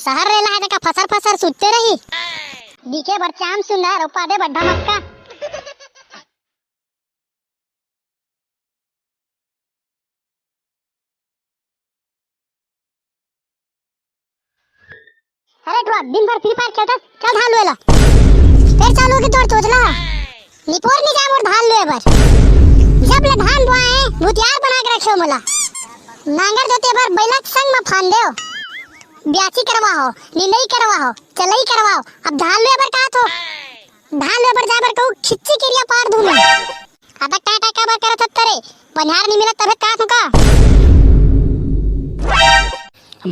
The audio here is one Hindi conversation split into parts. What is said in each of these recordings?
शहर रेला है का फसर फसर सुते रही दिखे भर चाम सुंदर उपादे बड्ढा मक्का। अरे तू दिन भर फ्री फायर खेलता क्या धान लोएला फिर चालू के तोड़ तोचला निपोर नहीं जाम और धान लोए बर जब ले धान बोआए भूतियार बना के रखो मोला नांगर जोते बर बैला संग में फान देओ ब्याची करवाओ निंदई करवाओ चलई करवाओ। अब धान लोए बर का तो धान लोए बर जाबर कहू खिच्ची केरिया पार दूं मैं अब टाटा का बर करत तरे बनिहार नहीं मिला तबे का का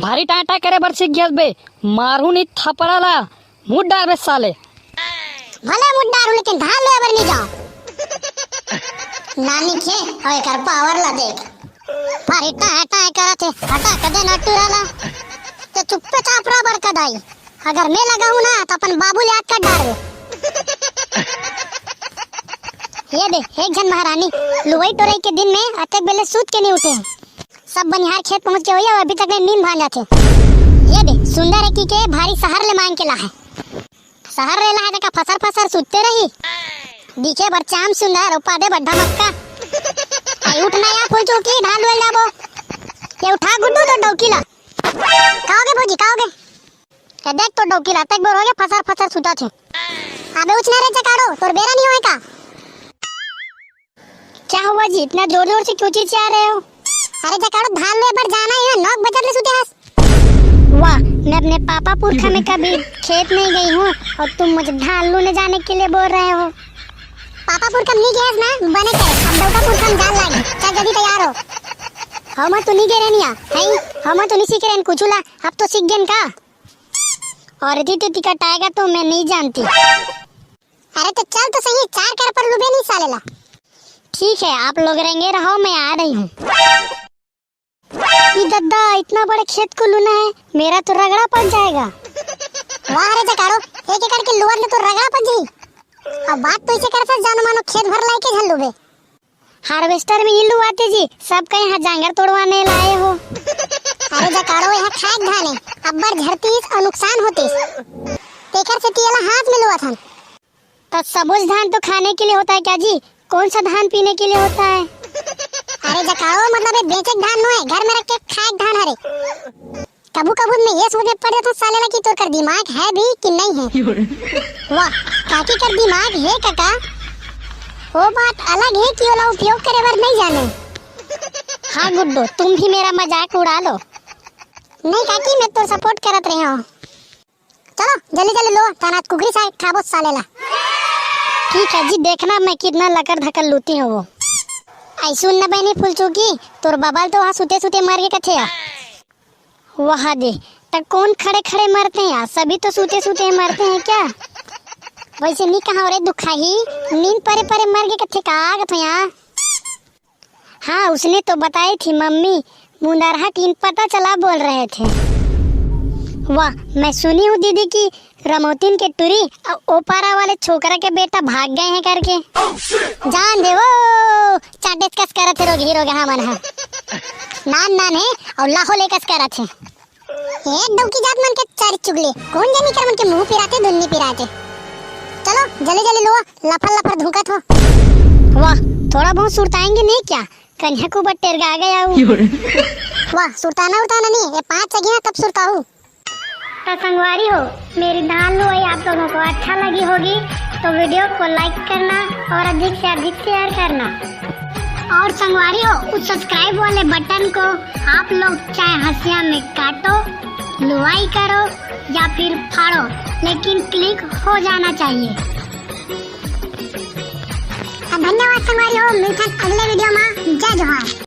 भारी टाटा करे बर सीख गया बे मारू नहीं थपड़ाला मुड़ डाल बे साले भले मुड़ डाल लेकिन धान लोए बर नहीं जाओ नानी के ओए कर पावर ला देख भारी टाटा करत हटा कदे नटुराला तो चुप्पे चापरा बर कदाई अगर मैं लगाऊं ना तो अपन बाबू याद कर डाल ये दे एक जन महारानी लुवई टोरई के दिन में अते बेले सूत के नहीं उठे सब बनिहार खेत पहुंच के हुई अभी तक नींद भांजा थे। ये दे सुंदर की के भारी शहर ले मांग के ला है शहर रे ला है का फसर फसर सुते रही दिखे बर चाम सुंदर उपादे बड्ढा मक्का आई उठना या फुल चौकी ढाल ले जाबो ये उठा गुड्डू तो डौकीला काओगे भौजी काओगे के देख तो डौकीला तक बोर हो गया फसर फसर सुता थे अबे उछना रे चकाड़ो तोर बेरा नहीं होए का क्या हुआ जी इतना जोर जोर से क्यों चिल्ला रहे हो। अरे जकाड़ो धान ले पर जाना है नौक बजट ले सुते हस वाह मैं अपने पापा पुरखा में कभी खेत नहीं गई हूँ और तुम मुझे धान लूने जाने के लिए बोल रहे हो। पापा पुरखा नहीं गए ना बने करे अब दौका पुरखा जान लागे चल जल्दी तैयार हो हम तो नहीं गए रहनिया नहीं हम तो नहीं सीख रहे कुछुला अब तो सीख गए का और इतनी टिकट आएगा तो मैं नहीं जानती। अरे तो चल तो सही 4 कर पर लुबे नहीं सालेला ठीक है आप लोग रहेंगे रहो मैं आ रही हूँ। ये दद्दा इतना बड़े खेत को लूना है मेरा तो रगड़ा पड़ जाएगा। वाह रे जकाड़ो एक एकड़ के लुवर ने तो रगड़ा पड़ जाई अब बात तो इसे करता जानो मानो खेत भर लाए के झल्लू बे हार्वेस्टर में इल्लू आते जी सब कहीं यहाँ जांगर तोड़वाने लाए हो। अरे जकाड़ो यहाँ खाक धाने अब्बर झरतीस और नुकसान होतीस तेकर से तियला हाथ में लुआ था तो सबूज धान तो खाने के लिए होता है क्या जी कौन सा धान पीने के लिए होता है। अरे जकाड़ो मतलब ये बेचक धान नो है घर में रख के खाक धान हरे कबू कबू में ये सोचने पड़े तो सालेला की तो कर दिमाग है भी कि नहीं है। वाह काकी कर दिमाग है काका वो बात अलग है कि वाला उपयोग करे बार नहीं जाने। हाँ गुड्डू तुम भी मेरा मजाक उड़ा लो नहीं काकी मैं तो सपोर्ट करत रही हूँ चलो जल्दी जल्दी लो तनात कुकरी साइड खाबो सालेला ठीक है जी देखना मैं कितना लकर धकल लूती हूँ वो ऐसुन न बहनी फुल चुकी तोर बबाल तो वहाँ सुते सुते मर गए कथे वहाँ दे तक कौन खड़े खड़े मरते हैं सभी तो सूते सूते मरते हैं क्या वैसे नहीं कहा और दुखा ही नींद परे परे मर गए कथे का आगत यहाँ। हाँ उसने तो बताई थी मम्मी मुंदरहा तीन पता चला बोल रहे थे। वाह मैं सुनी हूँ दीदी की रमोतिन के टुरी और ओपारा वाले छोकरा के बेटा भाग गए हैं करके जान दे वो चाटे कस कर थे रोग हीरो हाँ मन है नान नान है और लाखों लेकस कर थे एक डौकी जात मन के चार चुगले कौन जानी कर मन के मुंह पिराते दुन्नी पिराते चलो जल्दी जल्दी लो लफर लफर धुकत हो। वाह थोड़ा बहुत सुरताएंगे नहीं क्या कन्या को बट्टेर गा गया हूँ। वाह सुरताना उरताना नहीं ये 5 जगह तब सुरता हूँ। तो संगवारी हो मेरी धान लुआई आप लोगों को अच्छा लगी होगी तो वीडियो को लाइक करना और अधिक से अधिक शेयर करना और संगवारी हो उस सब्सक्राइब वाले बटन को आप लोग चाहे हंसिया में काटो लुआई करो या फिर फाड़ो लेकिन क्लिक हो जाना चाहिए। धन्यवाद संगवारी हो मिलते अगले वीडियो में जय जोहार।